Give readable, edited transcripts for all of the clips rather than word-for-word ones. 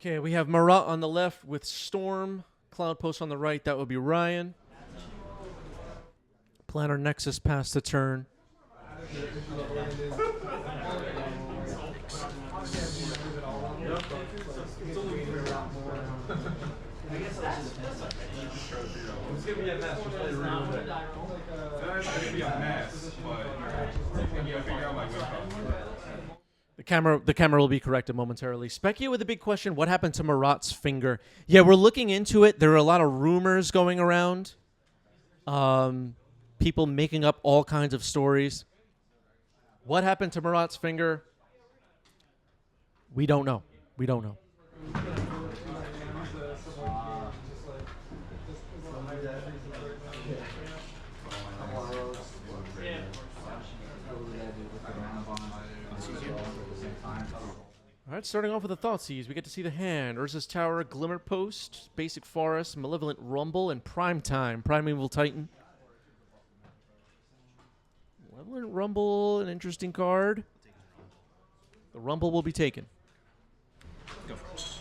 Okay, we have Marat on the left with Storm. Cloudpost on the right. That would be Ryan. Planner Nexus pass the turn. It's gonna be a mess. It's gonna be a mess, but I figure out my way out. The camera will be corrected momentarily. Speculate with a big question. What happened to Marat's finger? Yeah, we're looking into it. There are a lot of rumors going around. People making up all kinds of stories. What happened to Marat's finger? We don't know. We don't know. All right, starting off with the Thoughtseize, we get to see the hand. Urza's Tower, Glimmer Post, Basic Forest, Malevolent Rumble, and Prime Time, Primeval Titan. Malevolent Rumble, an interesting card. The Rumble will be taken. Go for it.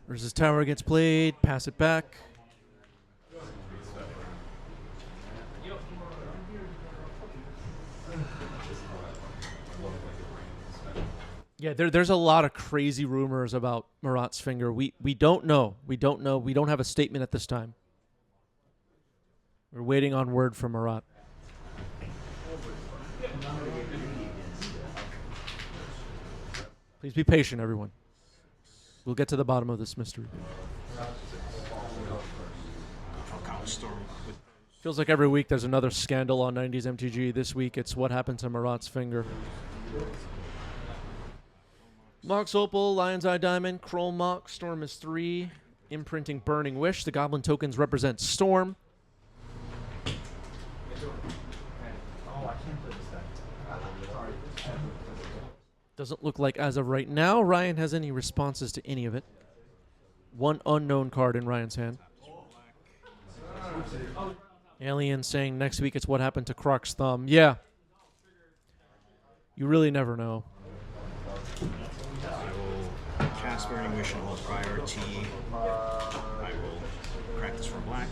Urza's Tower gets played, pass it back. Yeah, there's a lot of crazy rumors about Marat's finger. We don't know. We don't know. We don't have a statement at this time. We're waiting on word from Marat. Please be patient, everyone. We'll get to the bottom of this mystery. Feels like every week there's another scandal on 90s MTG. This week it's what happened to Marat's finger. Mox Opal, Lion's Eye Diamond, Chrome Mox, Storm is 3, imprinting Burning Wish. The Goblin tokens represent Storm. Doesn't look like as of right now Ryan has any responses to any of it. One unknown card in Ryan's hand. Alien saying next week it's what happened to Croc's thumb. Yeah. You really never know. Cast Burning Wish and hold priority. I will crack this for black.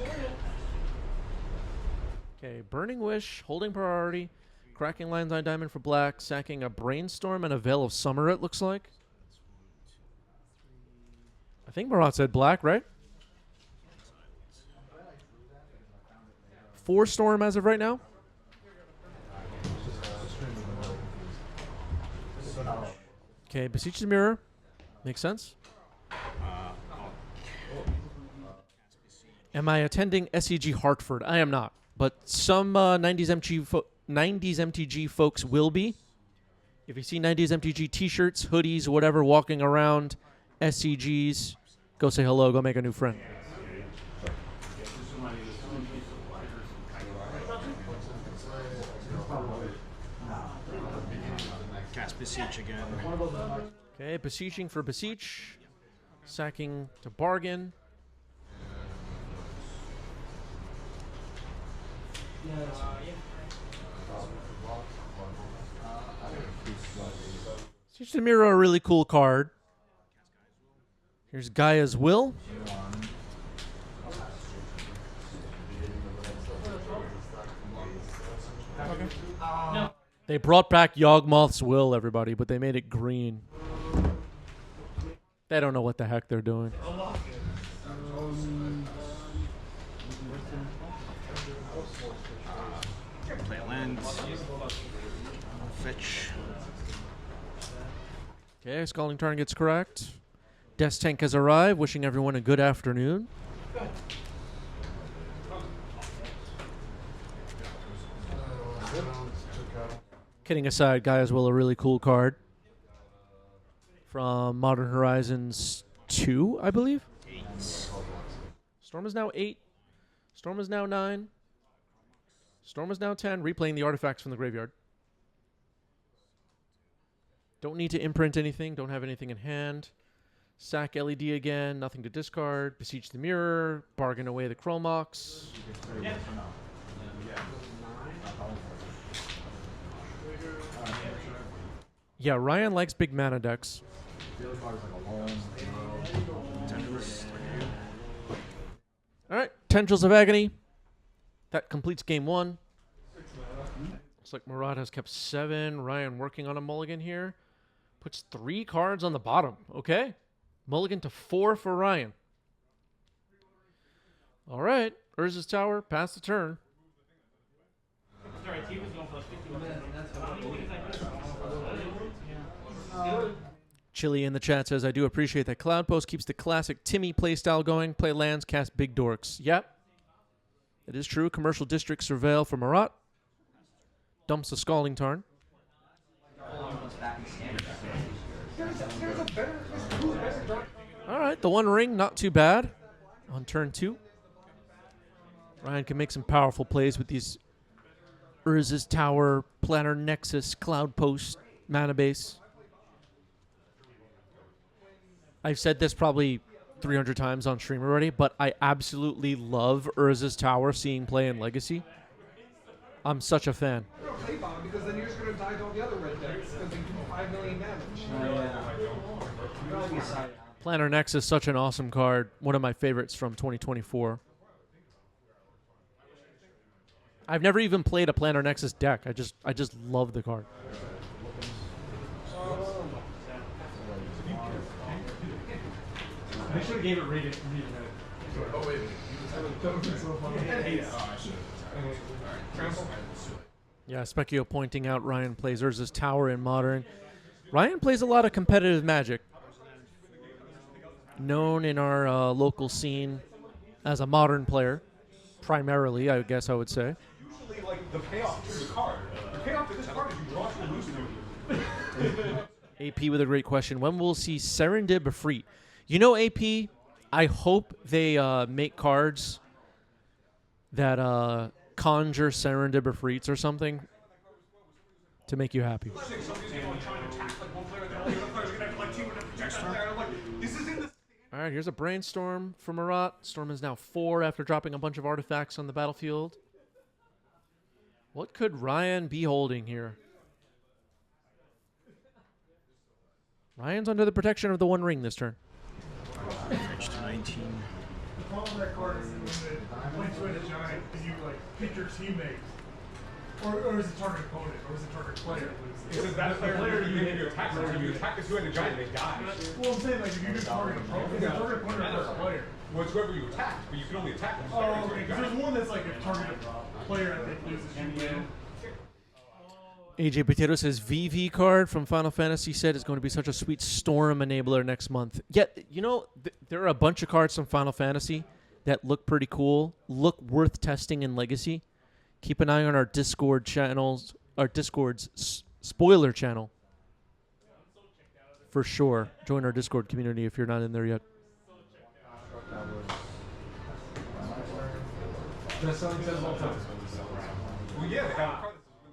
Okay, Burning Wish, holding priority, cracking Lion's Eye Diamond for black, sacking a Brainstorm and a Veil of Summer, it looks like. I think Marat said black, right? 4 Storm as of right now. Okay, Beseech the Mirror. Makes sense. Am I attending SEG Hartford? I am not. But some 90s MTG folks will be. If you see 90s MTG t-shirts, hoodies, whatever, walking around, SCGs, go say hello, go make a new friend. Cast Beseech again. Okay, beseeching for Beseech. Sacking to bargain. Beseech the Mirror, a really cool card. Here's Gaia's Will. They brought back Yawgmoth's Will, everybody, but they made it green. They don't know what the heck they're doing. Play a land. Fetch. Okay, Scalding Target's correct. Death Tank has arrived. Wishing everyone a good afternoon. Kidding aside, Gaia's Will, a really cool card. From Modern Horizons 2, I believe. 8. Storm is now 8. Storm is now 9. Storm is now 10. Replaying the artifacts from the graveyard. Don't need to imprint anything. Don't have anything in hand. Sack LED again. Nothing to discard. Beseech the Mirror. Bargain away the Chromox. Yeah, Ryan likes big mana decks. All right, Tendrils of Agony. That completes game 1. Looks like Murat has kept 7. Ryan working on a mulligan here. Puts 3 cards on the bottom. Okay. Mulligan to 4 for Ryan. All right. Urza's Tower, pass the turn. Chili in the chat says, I do appreciate that Cloudpost keeps the classic Timmy playstyle going. Play lands, cast big dorks. Yep. It is true. Commercial District Surveil for Murat. Dumps a Scalding Tarn. All right, the One Ring, not too bad on turn 2. Ryan can make some powerful plays with these Urza's Tower, Planar Nexus, Cloudpost, mana base. I've said this probably 300 times on stream already, but I absolutely love Urza's Tower seeing play in Legacy. I'm such a fan. Because then you're just going to die to all the other red decks because they do 5 million damage. Planar Nexus, such an awesome card. One of my favorites from 2024. I've never even played a Planar Nexus deck. I just love the card. I should have gave it rated. Oh, wait. That would be so funny. Yeah, Specchio pointing out Ryan plays Urza's Tower in Modern. Ryan plays a lot of competitive Magic. Known in our local scene as a Modern player, primarily, I guess I would say. Usually, like, the payoff to the card. The payoff to this card is you draw to lose to AP with a great question. When will we see Serendib Efreet? You know, AP, I hope they make cards that conjure Serendib Efreets or something to make you happy. All right, here's a Brainstorm for Murat. Storm is now 4 after dropping a bunch of artifacts on the battlefield. What could Ryan be holding here? Ryan's under the protection of the One Ring this turn. Fetch to 19. The problem with that card is that when you play to a giant, and you like pick your teammate, or is it target opponent, or is it target player? Because that player you attack, you attack this the giant, they die. Well, I'm saying like if you do target opponent, is it target opponent or player? Well, it's whoever you attack, but you can only attack them. Oh, okay. Because there's one that's like if target player, I think loses, you win. AJ Potato says VV card from Final Fantasy set is going to be such a sweet Storm enabler next month. Yet, you know, there are a bunch of cards from Final Fantasy that look pretty cool, look worth testing in Legacy. Keep an eye on our Discord channels, our Discord's spoiler channel. For sure. Join our Discord community if you're not in there yet.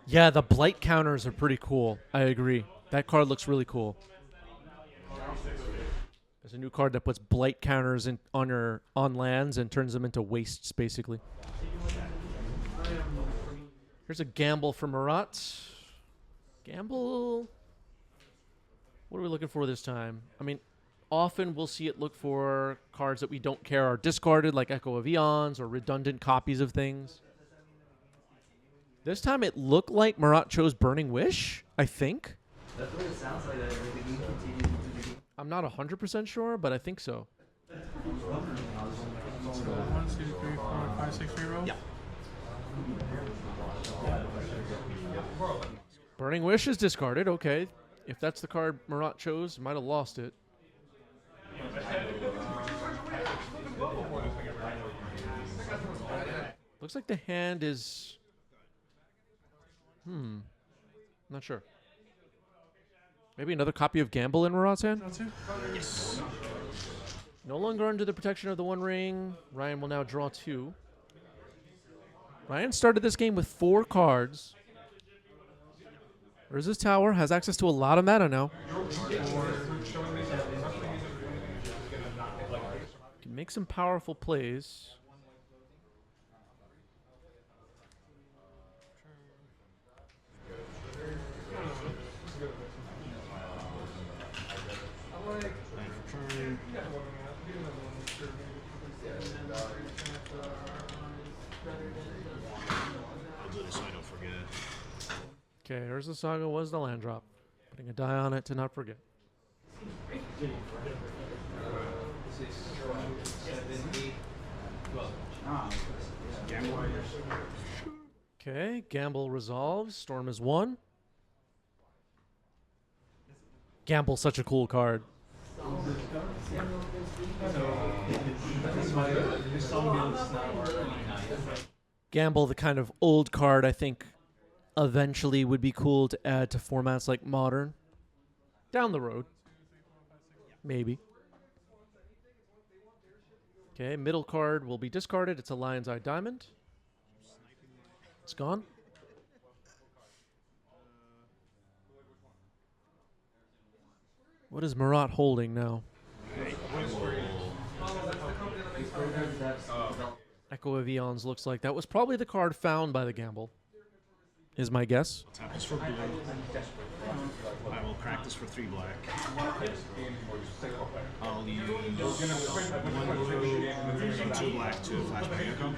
Yeah, the blight counters are pretty cool. I agree. That card looks really cool. There's a new card that puts blight counters on lands and turns them into wastes, basically. Here's a gamble for Murat. Gamble. What are we looking for this time? I mean, often we'll see it look for cards that we don't care are discarded, like Echo of Eons or redundant copies of things. This time it looked like Murat chose Burning Wish, I think. That's what it sounds like. That the game continues into the game. I'm not 100% sure, but I think so. 1, 2, 3, 4, 5, 6 reroll? Yeah. Burning Wish is discarded, okay. If that's the card Murat chose, might have lost it. Looks like the hand is... Not sure. Maybe another copy of Gamble in Murat's hand? Yes. No longer under the protection of the One Ring. Ryan will now draw 2. Ryan started this game with 4 cards. Urza's Tower has access to a lot of mana now. Can make some powerful plays. Okay, Urza Saga was the land drop. Putting a die on it to not forget. Okay, gamble resolves. Storm is 1. Gamble's such a cool card. Gamble, the kind of old card I think eventually would be cool to add to formats like Modern. Down the road. Maybe. Okay, middle card will be discarded. It's a Lion's Eye Diamond. It's gone. What is Marat holding now? Echo of Eons looks like that was probably the card found by the gamble, is my guess. Tap this for blue. I will crack this for 3 black. I'll use 1 blue and 2 black to flashback Echo.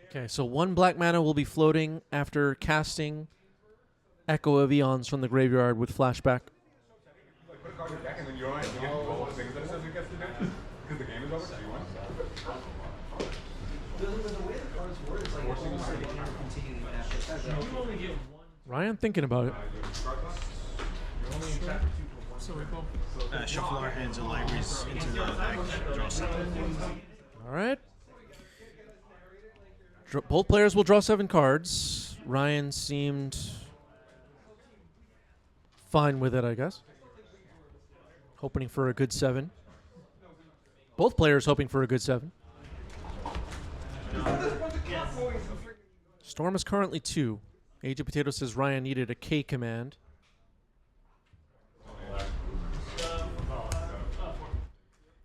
Okay, so 1 black mana will be floating after casting Echo of Eons from the graveyard with flashback. Put a card in your deck and then you're on it. You get to roll the things that it says it gets to do. Because the game is over, so you win. The way the cards work is like almost like they can't continue after. Ryan thinking about it. So we go. Shuffle our hands and libraries into the deck. Draw 7. All right. Both players will draw 7 cards. Ryan seemed fine with it, I guess. Hoping for a good 7. Both players hoping for a good 7. Storm is currently 2. Age of Potato says Ryan needed a K command.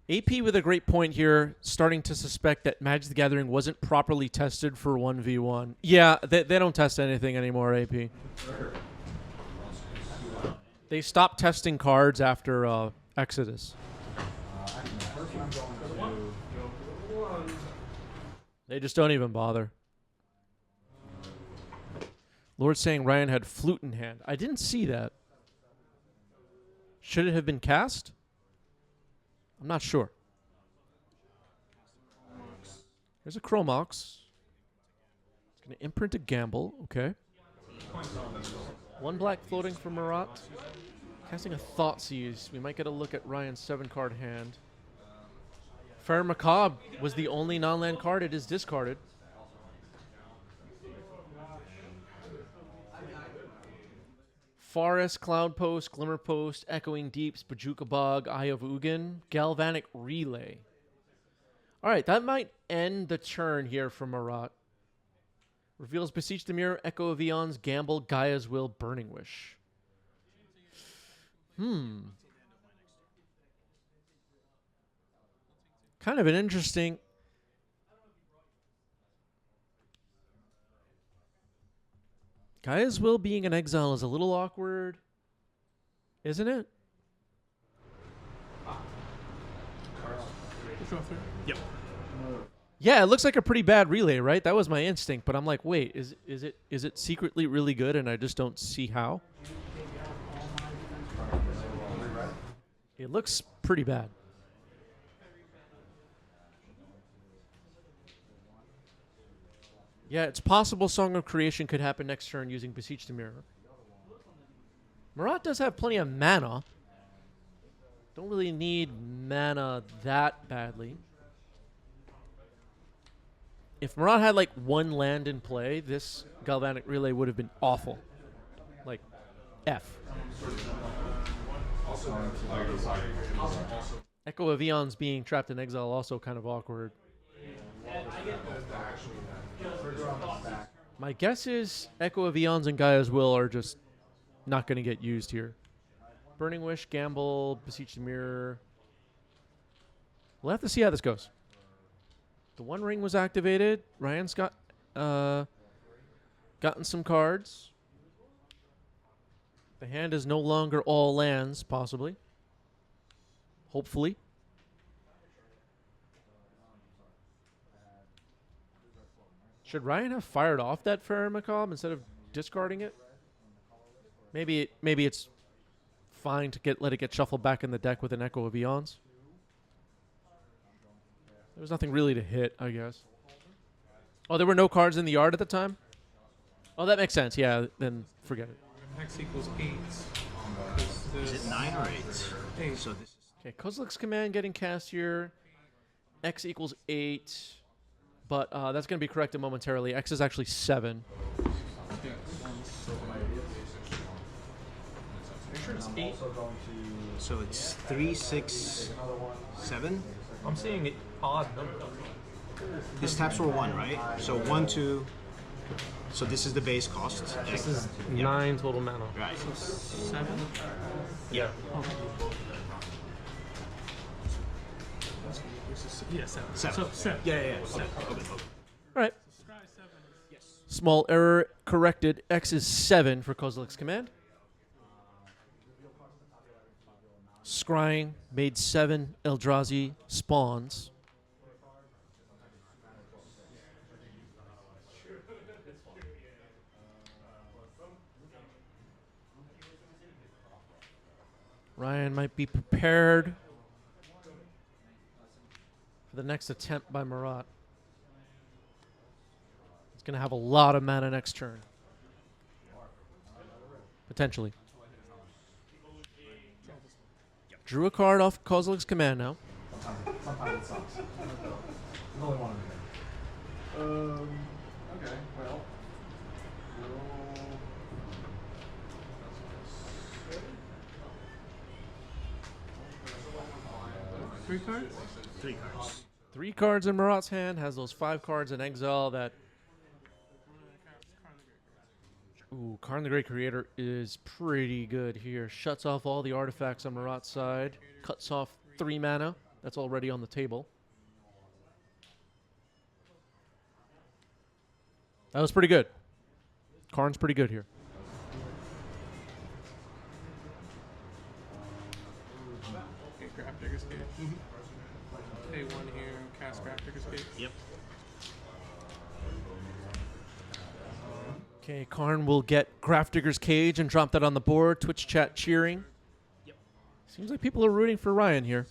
AP with a great point here, starting to suspect that Magic the Gathering wasn't properly tested for 1v1. Yeah, they don't test anything anymore, AP. They stopped testing cards after Exodus. They just don't even bother. Lord's saying Ryan had flute in hand. I didn't see that. Should it have been cast? I'm not sure. There's a Chromox. It's going to imprint a gamble. Okay. 1 black floating for Marat. Casting a Thoughtseize. We might get a look at Ryan's 7-card hand. Fair Macabre was the only non-land card it is discarded. Forest, Cloudpost, Glimmerpost, Echoing Deeps, Bajuka Bog, Eye of Ugin, Galvanic Relay. All right, that might end the turn here for Marat. Reveals Beseech the Mirror, Echo of Eons, Gamble, Gaia's Will, Burning Wish. Kind of an interesting... Gaia's Will being in exile is a little awkward, isn't it? Yep. Yeah, it looks like a pretty bad relay, right? That was my instinct, but I'm like, wait, is it secretly really good and I just don't see how? It looks pretty bad. Yeah, it's possible Song of Creation could happen next turn using Beseech the Mirror. Marat does have plenty of mana. Don't really need mana that badly. If Marat had like 1 land in play, this Galvanic Relay would have been awful. Like, F. Echo of Eons being trapped in exile also kind of awkward. My guess is Echo of Eons and Gaia's Will are just not going to get used here. Burning Wish, Gamble, Beseech the Mirror. We'll have to see how this goes. The 1 ring was activated. Ryan's got gotten some cards. The hand is no longer all lands, possibly. Hopefully. Should Ryan have fired off that Fair Macabre instead of discarding it? Maybe it's fine to let it get shuffled back in the deck with an Echo of Eons. There was nothing really to hit, I guess. Oh, there were no cards in the yard at the time? Oh, that makes sense. Yeah, then forget it. X equals 8. Is it 9 or 8? 8. So this is Okay, Kozilek's command getting cast here. X equals 8. But that's going to be corrected momentarily. X is actually 7. so it's 3, 6, 7. I'm seeing it odd number. His taps were 1, right? So 1, 2. So this is the base cost. This is 9 total mana. Right. 7? Yeah. Yeah, 7. 7. So 7. Yeah. 7. Okay. All right. Scry 7 is Small error corrected. X is 7 for Kozilek's command. Scrying made 7 Eldrazi spawns. Ryan might be prepared for the next attempt by Marat. It's going to have a lot of mana next turn. Potentially. Drew a card off Kozilek's command now. Sometimes it sucks. There's only one of them. Okay, well. 3 cards? 3 cards. 3 cards in Marat's hand, has those 5 cards in exile that... Ooh, Karn the Great Creator is pretty good here. Shuts off all the artifacts on Marat's side. Cuts off 3 mana. That's already on the table. That was pretty good. Karn's pretty good here. Okay, grab Digger's Cage. Pay 1 here, cast grab Digger's Cage. Yep. Okay, Karn will get Grafdigger's Cage and drop that on the board. Twitch chat cheering. Yep. Seems like people are rooting for Ryan here.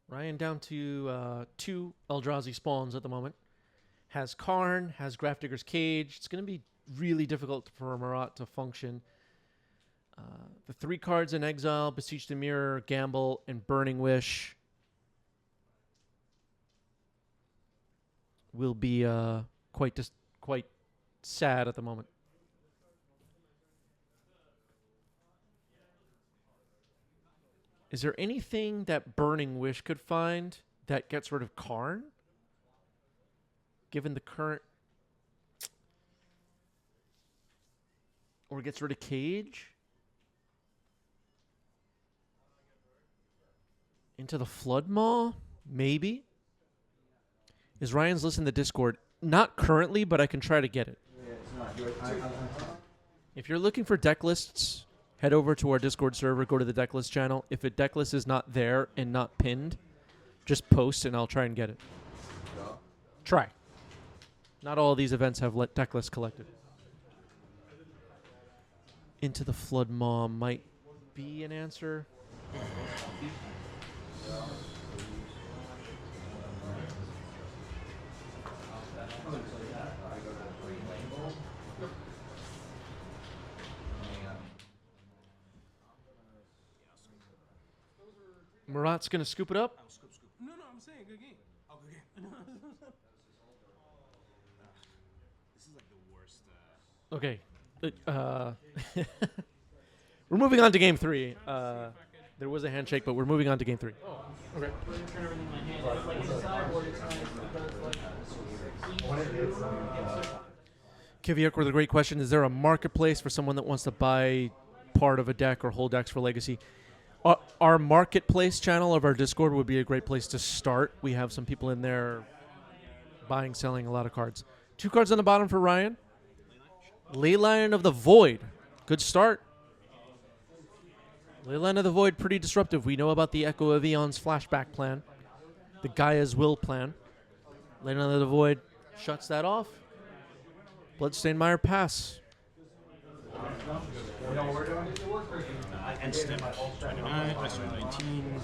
Ryan down to 2 Eldrazi spawns at the moment. Has Karn, has Grafdigger's Cage. It's going to be really difficult for Marat to function. The 3 cards in exile, Beseech the Mirror, Gamble, and Burning Wish will be quite sad at the moment. Is there anything that Burning Wish could find that gets rid of Karn? Given the current... Or gets rid of Cage? Into the Flood Maw? Maybe? Is Ryan's list in the Discord? Not currently, but I can try to get it. If you're looking for deck lists, head over to our Discord server, go to the deck list channel. If a deck list is not there and not pinned, just post and I'll try and get it. Try. Not all of these events have deck lists collected. Into the Flood Maw might be an answer. Marat's going to scoop it up. No, I'm saying good game. Oh, good game. This is like the worst. Okay. We're moving on to game 3. There was a handshake, but we're moving on to game 3. Okay. Kiviak with a great question. Is there a marketplace for someone that wants to buy part of a deck or whole decks for Legacy? Our marketplace channel of our Discord would be a great place to start. We have some people in there buying, selling a lot of cards. 2 cards on the bottom for Ryan. Leyline of the Void. Good start. Leyline of the Void, pretty disruptive. We know about the Echo of Eon's flashback plan. The Gaia's Will plan. Leyline of the Void shuts that off. Bloodstained Mire pass. End step 29, I start 19.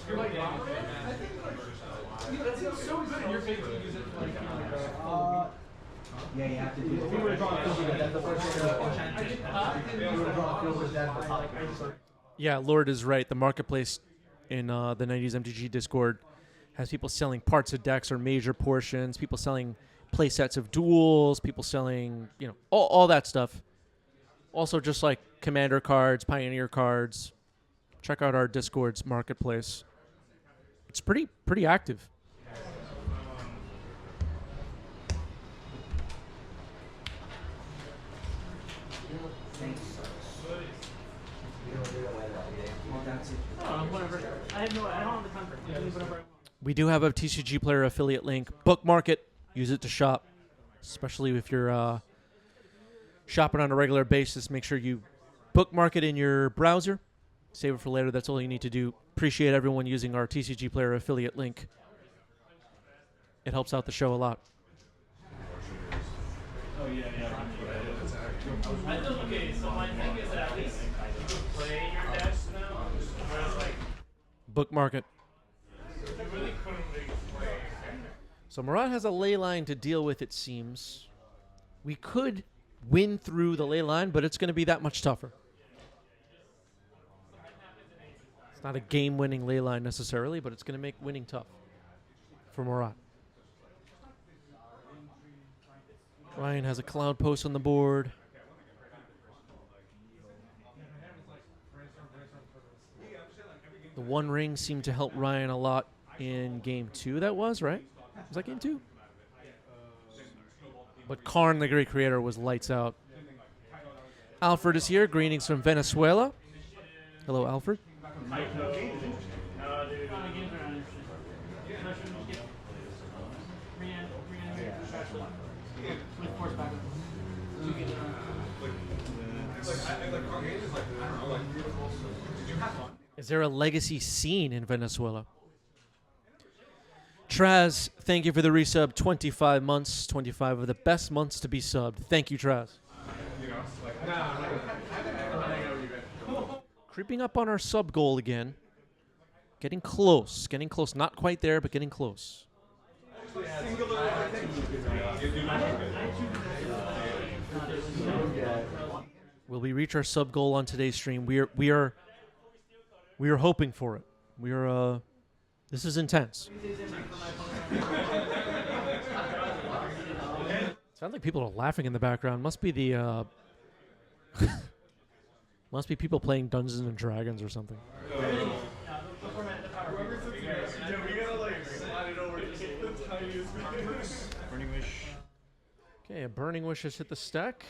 Yeah, you have to do it. If you were to draw a field with that, the first you were to draw a field with that, Yeah, Lord is right. The marketplace in the 90s MTG Discord has people selling parts of decks or major portions, people selling play sets of duels, people selling, all that stuff. Also, just like Commander cards, Pioneer cards. Check out our Discord's marketplace. It's pretty active. Whatever. I don't have the time for it. Whatever. We do have a TCG Player affiliate link. Bookmark it. Use it to shop. Especially if you're shopping on a regular basis. Make sure you bookmark it in your browser. Save it for later. That's all you need to do. Appreciate everyone using our TCG Player affiliate link. It helps out the show a lot. Okay, so my thing is at least you play your decks now. Whereas like Bookmark it. you really couldn't really play. So Murat has a ley line to deal with, it seems. We could win through the ley line, but it's going to be that much tougher. It's not a game-winning ley line necessarily, but it's going to make winning tough for Murat. Ryan has a Cloudpost on the board. The One Ring seemed to help Ryan a lot in game 2, that was, right? Was that game 2? But Karn, the Great Creator, was lights out. Alfred is here. Greetings from Venezuela. Hello, Alfred. Is there a legacy scene in Venezuela? Traz, thank you for the resub. 25 months, 25 of the best months to be subbed. Thank you, Traz. Creeping up on our sub goal again. Getting close. Not quite there, but getting close. Will we reach our sub goal on today's stream? We are hoping for it. This is intense. Sounds like people are laughing in the background. Must be the must be people playing Dungeons and Dragons or something. Burning Wish. Okay, a Burning Wish has hit the stack.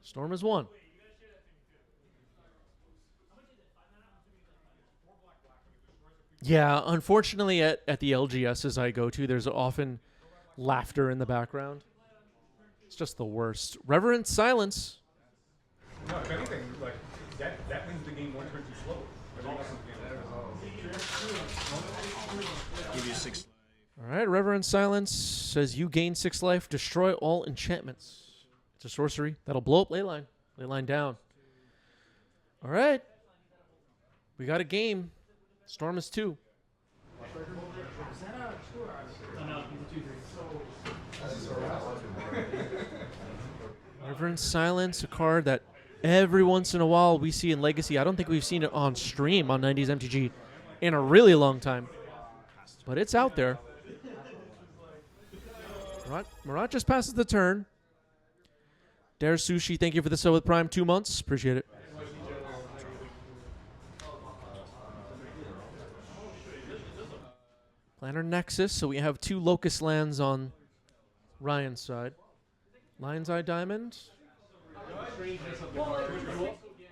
Storm is 1. Yeah, unfortunately at the LGSs I go to, there's often laughter in the background. It's just the worst. Reverent silence. No, if anything, like that means the game won't turn too slow. Give you 6. All right, Reverent silence says you gain 6 life, destroy all enchantments. It's a sorcery. That'll blow up Leyline. Leyline down. All right. We got a game. Storm is 2. Reverent Silence, a card that every once in a while we see in Legacy. I don't think we've seen it on stream on 90s MTG in a really long time. But it's out there. Murat just passes the turn. Dare Sushi, thank you for the sub with Prime. 2 months. Appreciate it. Planner Nexus, so we have 2 Locust lands on Ryan's side. Lion's Eye Diamond.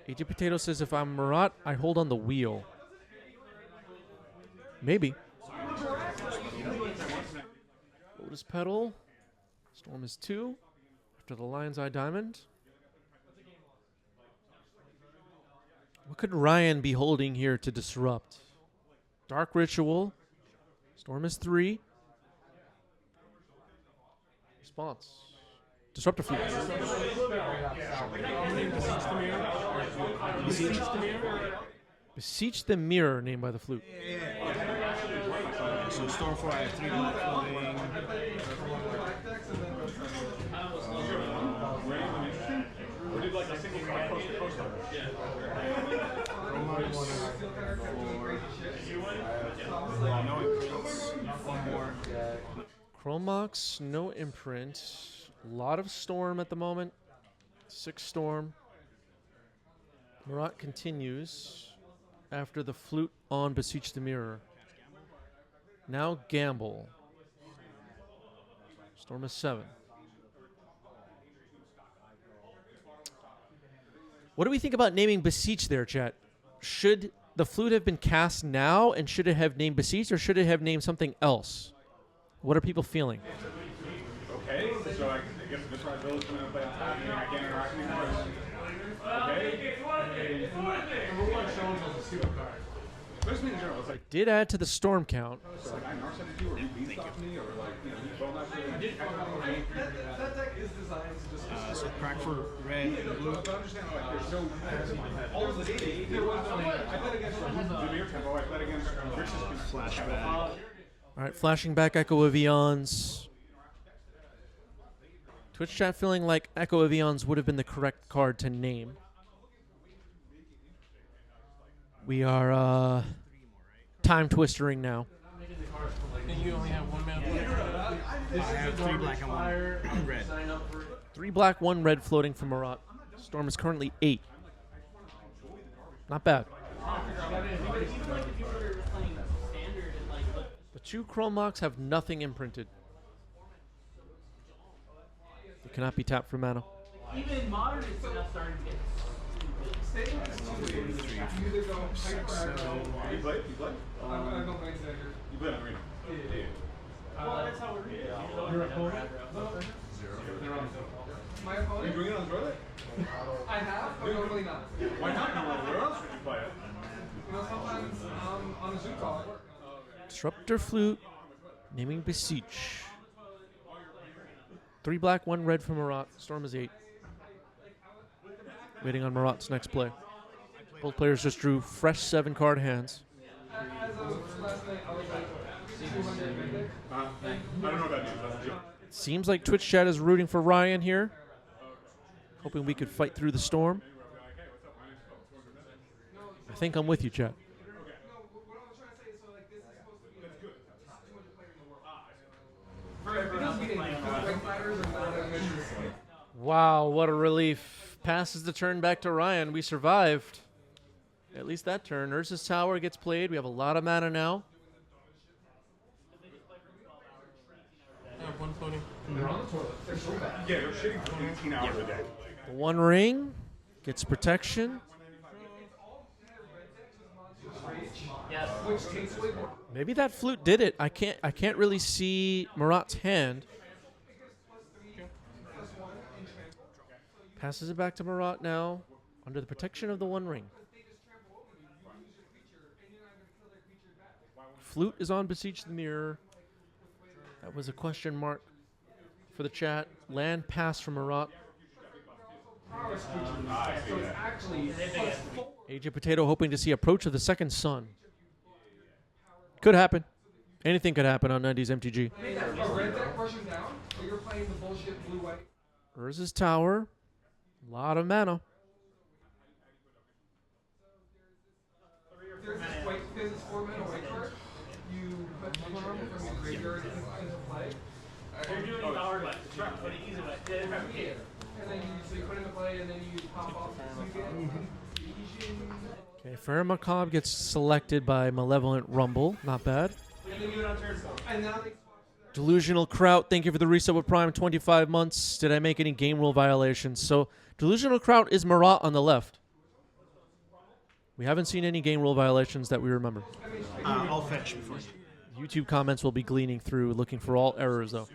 AJ Potato says if I'm Murat, I hold on the wheel. Maybe. Lotus Petal. Storm is 2. After the Lion's Eye Diamond. What could Ryan be holding here to disrupt? Dark Ritual. Storm is 3. Response. Disruptor Flute. Beseech the Mirror, named by the Flute. So Storm 4, I have 3 black floating. Or did like a single coast to coast on No imprints. 1 more. Chromox, no imprint. A lot of Storm at the moment. 6 Storm. Marat continues after the Flute on Beseech the Mirror. Now Gamble. Storm is 7. What do we think about naming Beseech there, chat? Should the Flute have been cast now, and should it have named Beseech, or should it have named something else? What are people feeling? Okay, so I guess this right Bill is going to play on top, and I can't interact with him. Okay. First meeting general, it's like, Did add to the Storm count. I narset to you, or you beat off me, or like, you well not sure. That deck is designed to just. So crack for red and blue. But understand, like, there's no. All of the data, there was no. I played against the mirror tempo, I played against Rich's Flashback. All right, flashing back Echo of Eons. Twitch chat feeling like Echo of Eons would have been the correct card to name. We are time twistering now. And you only have 1 mana. I have 3 black and 1 red. 3 black, 1 red floating from Marat. Storm is currently 8. Not bad. The 2 Chromox have nothing imprinted. They cannot be tapped for mana. Even modern is now starting to get You play? You play? I don't play today. You play on arena? Yeah. well, that's how we're doing it. Your opponent? Are My you opponent? doing it on toilet? I have, but normally not. Why not? No, where else would you play it? You know, sometimes on a Zoom call. Disruptor Flute, naming Beseech. 3 black, 1 red from Marat. Storm is 8. Waiting on Marat's next play. Both players just drew fresh 7-card hands. As of last night, I was like 200 I don't know what that means. That's a joke. Seems like Twitch chat is rooting for Ryan here. Hoping we could fight through the storm. I think I'm with you, chat. What I was trying to say is, so like, this is supposed to be like the top 200 player in the world. It doesn't mean anything, because rank fighters are not as good. Wow, what a relief. Passes the turn back to Ryan. We survived. At least that turn. Urza's Tower gets played. We have a lot of mana now. I have 1 floating. They're on the toilet. They're so bad. Yeah, they're shitting for 18 hours a day. The 1 ring gets protection. Yes. Which takes away more. Maybe that Flute did it. I can't really see Marat's hand. Passes it back to Marat now, under the protection of the 1 ring. Flute is on Beseech the Mirror. That was a question mark for the chat. Land pass from Marat. So it's actually AJ Potato hoping to see approach of the second sun. Could happen. Anything could happen on 90s MTG. a red deck rushing down, so you're playing the bullshit blue-white. Urza's Tower. A lot of mana. There's this 4 mana white card. You put one from your graveyard into play. You're doing power left. But it easy left. And then you put it into play, and then you pop off. So you get Asian. Okay, Farrah Macabre gets selected by Malevolent Rumble. Not bad. And then you do it on turn 4. And now they Delusional Kraut, thank you for the reset with Prime, 25 months. Did I make any game rule violations? So, Delusional Kraut is Marat on the left. We haven't seen any game rule violations that we remember. I'll fetch before. YouTube comments will be gleaning through, looking for all errors, though.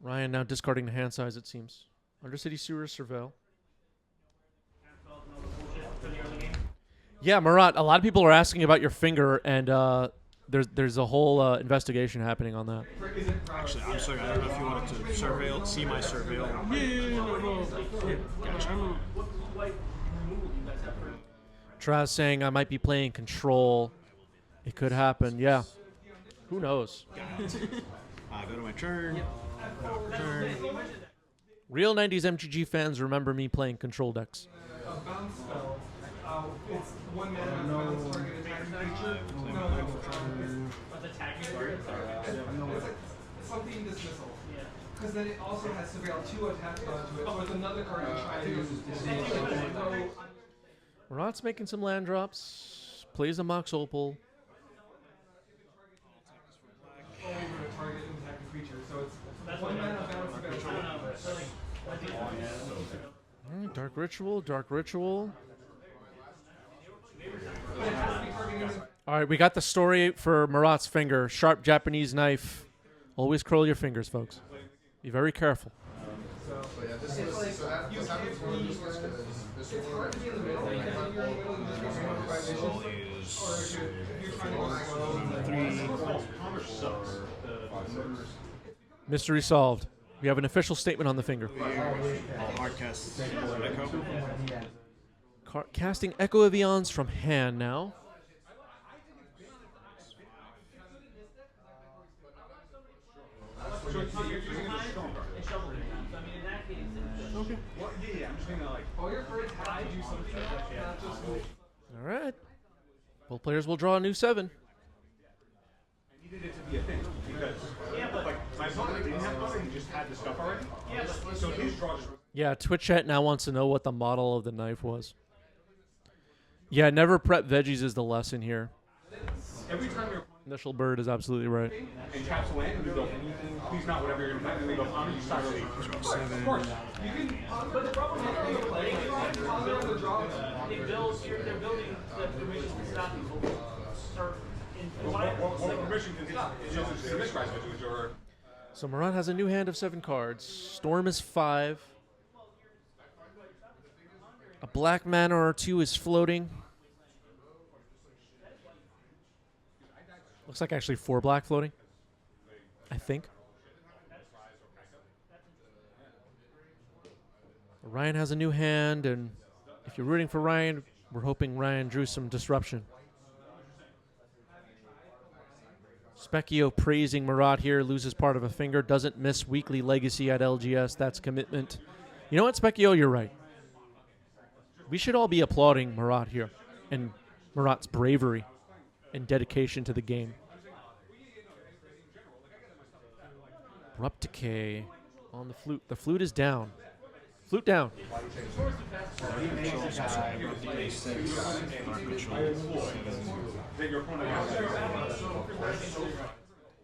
Ryan now discarding the hand size, it seems. Undercity Sewers, Surveil. Yeah, Marat, a lot of people are asking about your finger, and there's a whole investigation happening on that. Actually, I'm sorry. I don't know if you wanted to surveil, see my surveil. No. Gotcha. Traz saying I might be playing control. It could happen. Yeah. Who knows? Go to my turn. Turn. Real 90s MTG fans remember me playing control decks. Bounce spell. It's 1 mana, bounce target attacking creature. What's attacking target? It's like something dismissal. Because then it also has Surveil 2 attached onto it, so it's another card you try to use. Marat's making some land drops. Plays a Mox Opal. Over a target attacking creature, so it's 1 mana bounce Surveil 2. Dark Ritual, Dark Ritual. All right, we got the story for Marat's finger. Sharp Japanese knife. Always curl your fingers, folks. Be very careful. It's hard to be in the middle because you're in the middle of this So is you're trying to Mystery solved. We have an official statement on the finger. hardcast Echo. Casting Echo of Eons from hand now. all your cards have to do something, not just move. All right. Both players will draw a new 7. needed it to be a thing because like my opponent didn't have nothing, he just had the stuff already. So his draw just Yeah, Twitch chat now wants to know what the model of the knife was. Yeah, never prep veggies is the lesson here. every time your Initial bird is absolutely right. and taps land and you go anything, please not whatever you're gonna play, and they go on you start really. Of course. You can, but the problem is when you're playing on the draw. They're building the permissions to stop people start in What permission can this guy's do is your So Marat has a new hand of 7 cards. Storm is 5. A black mana or 2 is floating. Looks like actually 4 black floating. I think. Ryan has a new hand, and if you're rooting for Ryan, we're hoping Ryan drew some disruption. Specchio praising Marat here, loses part of a finger, doesn't miss weekly legacy at LGS. That's commitment. You know what, Specchio? You're right. We should all be applauding Marat here and Marat's bravery and dedication to the game. Abrupt Decay on the flute. The flute is down. Flute down.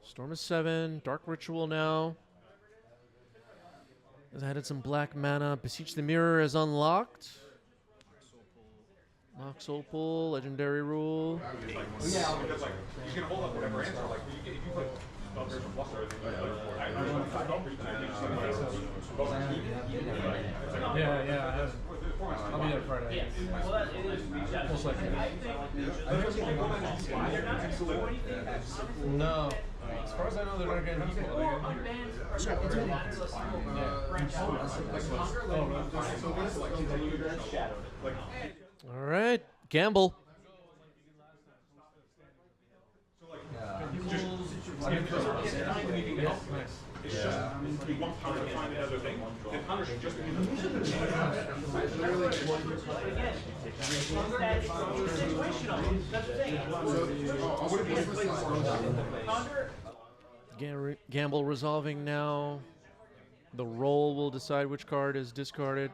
Storm is 7. Dark Ritual now. Has added some black mana. Beseech the Mirror is unlocked. Mox Opal, Legendary Rule. yeah, because like he's gonna hold up whatever answer. Like if you put there's a plus or anything, Yeah. I'll be there Friday. Yes. Well, that is reach out. Most likely. No. As far as I know, they're not getting equal. All right, gamble. it's just you want counter to find another thing, then counter should just be Gamble resolving now. The roll will decide which card is discarded.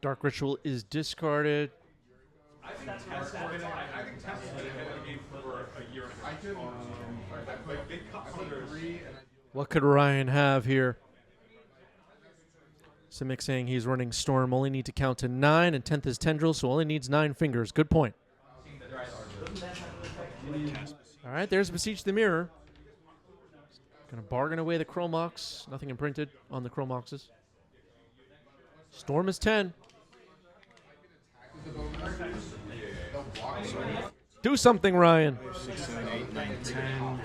Dark Ritual is discarded. I think Tess has been in the game for a year and a half. Like they cut some of their What could Ryan have here? Simic saying he's running Storm. Only need to count to 9, and 10th is Tendril, so only needs 9 fingers. Good point. All right, there's Beseech the Mirror. Gonna bargain away the Chromox. Nothing imprinted on the Chromoxes. Storm is 10. Do something, Ryan. 6, 7, 8, 9, 10,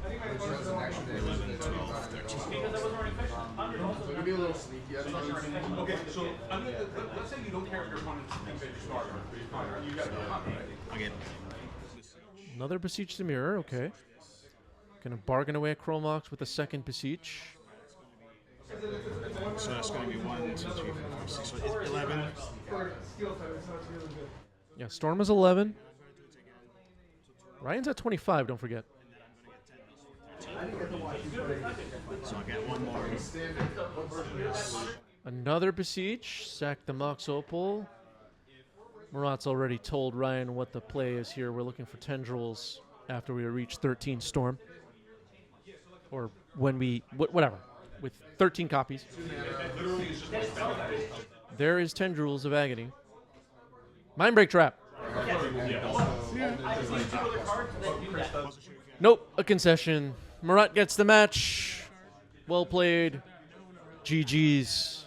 11, 12, 13. Maybe a little sneaky. Okay, so let's say you don't care if your opponent thinks that you're smart or you got I get Another Beseech the Mirror, okay. Gonna bargain away at Chromox with a second Beseech. so that's going to be 1, 2, 3, 4, 5, 6, so it's 11. Yeah, Storm is 11. Ryan's at 25, don't forget. So I get one more. Another Beseech. Sack the Mox Opal. Murat's already told Ryan what the play is here. We're looking for tendrils after we reach 13 Storm. Or when we... whatever. With 13 copies. There is Tendrils of Agony. Mindbreak Trap. Nope, a concession. Murat gets the match. Well played. GG's.